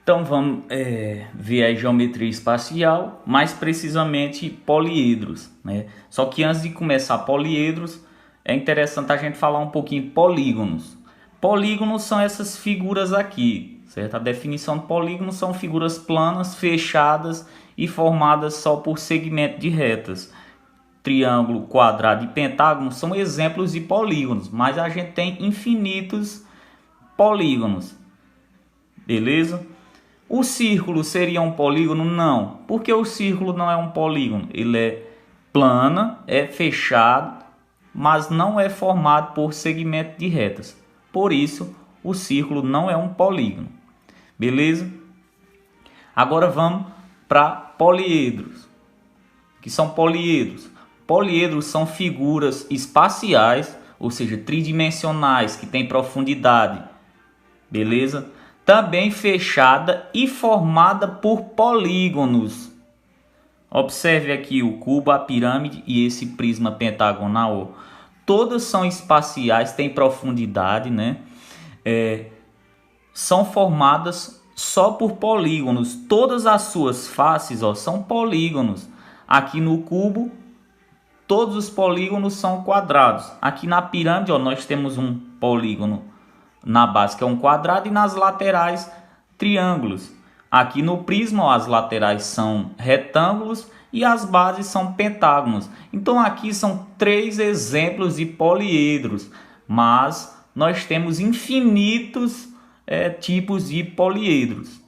Então vamos ver a geometria espacial, mais precisamente poliedros, né? Só que antes de começar poliedros, é interessante a gente falar um pouquinho de polígonos. Polígonos são essas figuras aqui, certo? A definição de polígono são figuras planas, fechadas e formadas só por segmento de retas. Triângulo, quadrado e pentágono são exemplos de polígonos, mas a gente tem infinitos polígonos, beleza? O círculo seria um polígono? Não. Porque o círculo não é um polígono. Ele é plano, é fechado, mas não é formado por segmento de retas. Por isso, o círculo não é um polígono. Beleza? Agora vamos para poliedros. O que são poliedros? Poliedros são figuras espaciais, ou seja, tridimensionais, que têm profundidade. Beleza? Também fechada e formada por polígonos. Observe aqui o cubo, a pirâmide e esse prisma pentagonal. Todas são espaciais, têm profundidade, né? São formadas só por polígonos. Todas as suas faces são polígonos. Aqui no cubo, todos os polígonos são quadrados. Aqui na pirâmide, nós temos um polígono na base, que é um quadrado, e nas laterais, triângulos. Aqui no prisma, as laterais são retângulos e as bases são pentágonos. Então aqui são 3 exemplos de poliedros, mas nós temos infinitos tipos de poliedros,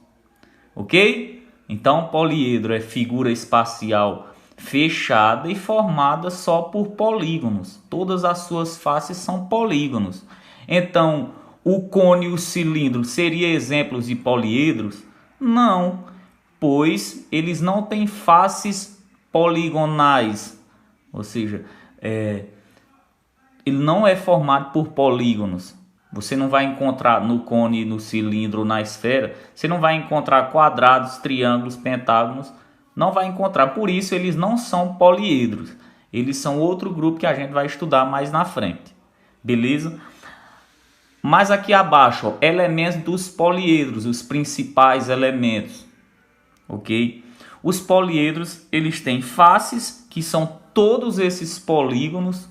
ok? Então poliedro é figura espacial fechada e formada só por polígonos. Todas as suas faces são polígonos. Então o cone e o cilindro seriam exemplos de poliedros? Não, pois eles não têm faces poligonais, ou seja, ele não é formado por polígonos. Você não vai encontrar no cone, no cilindro, na esfera, você não vai encontrar quadrados, triângulos, pentágonos, não vai encontrar. Por isso eles não são poliedros, eles são outro grupo que a gente vai estudar mais na frente, beleza? Mas aqui abaixo, elementos dos poliedros, os principais elementos, ok? Os poliedros, eles têm faces, que são todos esses polígonos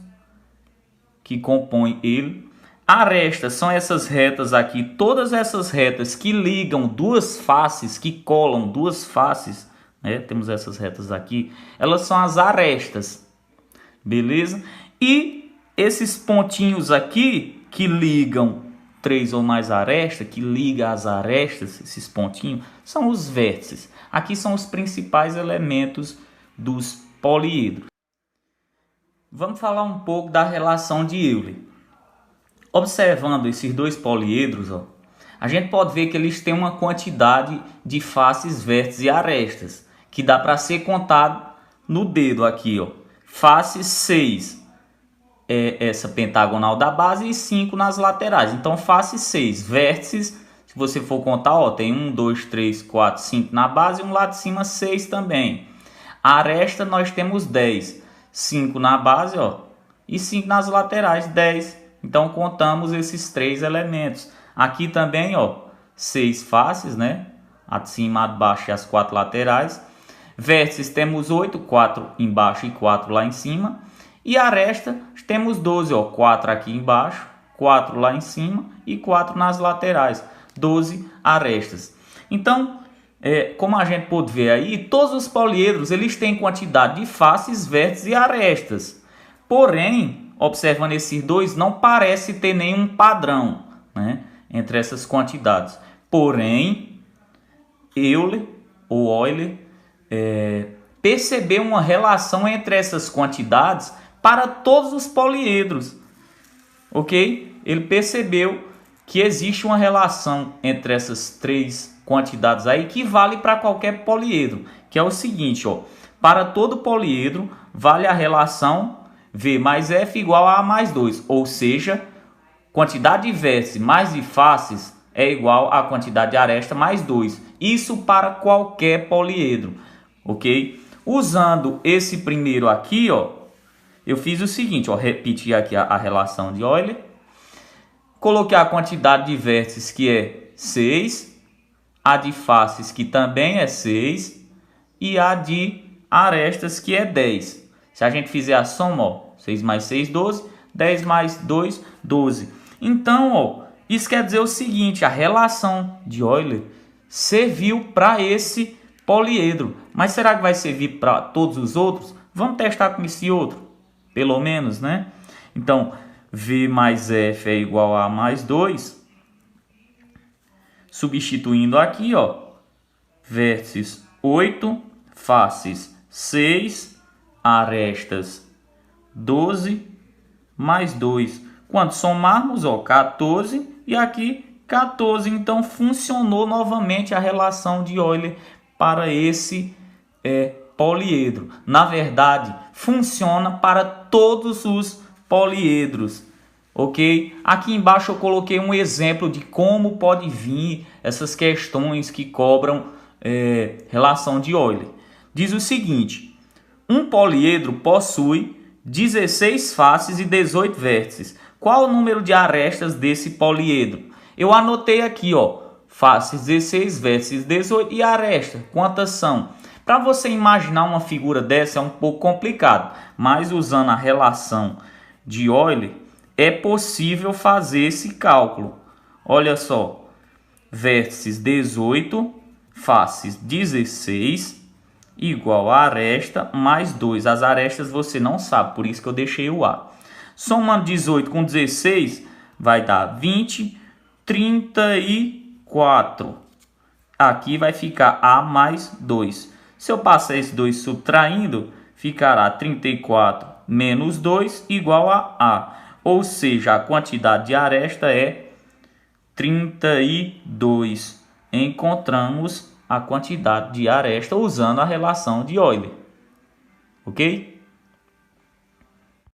que compõem ele. Arestas são essas retas aqui, todas essas retas que ligam duas faces, que colam duas faces, né? Temos essas retas aqui, elas são as arestas, beleza? E esses pontinhos aqui, que ligam 3 ou mais arestas, que liga as arestas, esses pontinhos, são os vértices. Aqui são os principais elementos dos poliedros. Vamos falar um pouco da relação de Euler. Observando esses dois poliedros, a gente pode ver que eles têm uma quantidade de faces, vértices e arestas, que dá para ser contado no dedo aqui, Face 6. Essa pentagonal da base e 5 nas laterais. Então, face 6. Vértices, se você for contar, tem 1, 2, 3, 4, 5 na base e um lá de cima 6 também. A aresta nós temos 10. 5 na base, e 5 nas laterais, 10. Então, contamos esses 3 elementos. Aqui também, 6 faces, né? A de cima, a de baixo e as 4 laterais. Vértices temos 8, 4 embaixo e 4 lá em cima. E aresta temos 12, 4 aqui embaixo, 4 lá em cima e 4 nas laterais, 12 arestas. Então, como a gente pode ver aí, todos os poliedros eles têm quantidade de faces, vértices e arestas. Porém, observando esses dois, não parece ter nenhum padrão, né, entre essas quantidades. Porém, Euler percebeu uma relação entre essas quantidades para todos os poliedros, ok? Ele percebeu que existe uma relação entre essas 3 quantidades aí que vale para qualquer poliedro, que é o seguinte, para todo poliedro vale a relação V mais F igual a mais 2, ou seja, quantidade de vértices mais de faces é igual a quantidade de aresta mais 2. Isso para qualquer poliedro, ok? Usando esse primeiro aqui, eu fiz o seguinte, repeti aqui a relação de Euler, coloquei a quantidade de vértices que é 6, a de faces, que também é 6, e a de arestas, que é 10. Se a gente fizer a soma, ó, 6 mais 6, 12, 10 mais 2, 12. Então, ó, isso quer dizer o seguinte, a relação de Euler serviu para esse poliedro. Mas será que vai servir para todos os outros? Vamos testar com esse outro, pelo menos, né? Então, V mais F é igual a mais 2. Substituindo aqui, ó, vértices 8, faces 6, arestas 12, mais 2. Quando somarmos, ó, 14 e aqui 14. Então, funcionou novamente a relação de Euler para esse poliedro. Na verdade, funciona para todos os poliedros. Ok? Aqui embaixo eu coloquei um exemplo de como pode vir essas questões que cobram relação de Euler. Diz o seguinte: um poliedro possui 16 faces e 18 vértices. Qual o número de arestas desse poliedro? Eu anotei aqui, ó, faces 16, vértices 18 e aresta. Quantas são? Para você imaginar uma figura dessa é um pouco complicado, mas usando a relação de Euler é possível fazer esse cálculo. Olha só, vértices 18, faces 16, igual a aresta mais 2. As arestas você não sabe, por isso que eu deixei o A. Somando 18 com 16, vai dar 20, 34. Aqui vai ficar A mais 2. Se eu passar esse 2 subtraindo, ficará 34 menos 2 igual a A. Ou seja, a quantidade de aresta é 32. Encontramos a quantidade de aresta usando a relação de Euler. Ok?